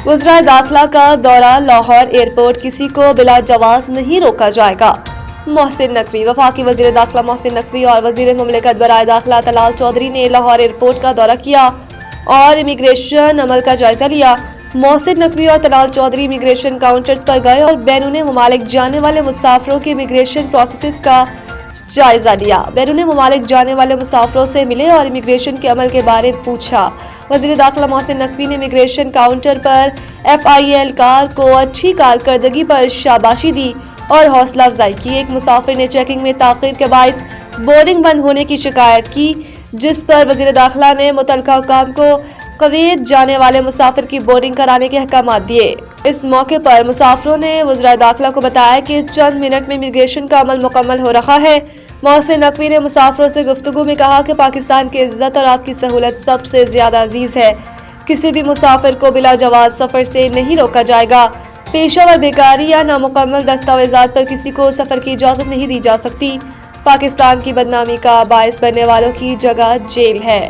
वज़ीर दाखिला का दौरा लाहौर एयरपोर्ट, किसी को बिला जवाज़ नहीं रोका जाएगा। मोहसिन नकवी। वफाकी वज़ीर दाखिला मोहसिन नकवी और वज़ीर मुमलिकत बराए दाखिला तलाल चौधरी ने लाहौर एयरपोर्ट का दौरा किया और इमिग्रेशन अमल का जायजा लिया। मोहसिन नकवी और तलाल चौधरी इमिग्रेशन काउंटर्स पर गए और बैरून ममालिक जाने वाले मुसाफिरों के इमिग्रेशन प्रोसेस का जायजा लिया। बैरून ममालिक जाने वाले मुसाफिरों से मिले और इमिग्रेशन के अमल के बारे में पूछा। वज़ीर दाखिला मोहसिन नकवी ने इमिग्रेशन काउंटर पर FIA कार को अच्छी कारकर्दगी पर शाबाशी दी और हौसला अफजाई की। एक मुसाफिर ने चेकिंग में ताख़ीर के बाइस बोर्डिंग बंद होने की शिकायत की, जिस पर वज़ीर दाखिला ने मुतल्लिका हुकाम को कुवैत जाने वाले मुसाफिर की बोर्डिंग कराने के अहकाम दिए। इस मौके पर मुसाफिरों ने वज़ीर दाखिला को बताया कि चंद मिनट में इमिग्रेशन का अमल मुकम्मल हो रहा है। मोहसिन नकवी ने मुसाफिरों से गुफ्तगू में कहा कि पाकिस्तान की इज्जत और आपकी सहूलत सबसे ज़्यादा अजीज़ है। किसी भी मुसाफिर को बिला जवाज़ सफ़र से नहीं रोका जाएगा। पेशावर बेकारी या नामुकम्मल दस्तावेज़ात पर किसी को सफ़र की इजाज़त नहीं दी जा सकती। पाकिस्तान की बदनामी का बायस बनने वालों की जगह जेल है।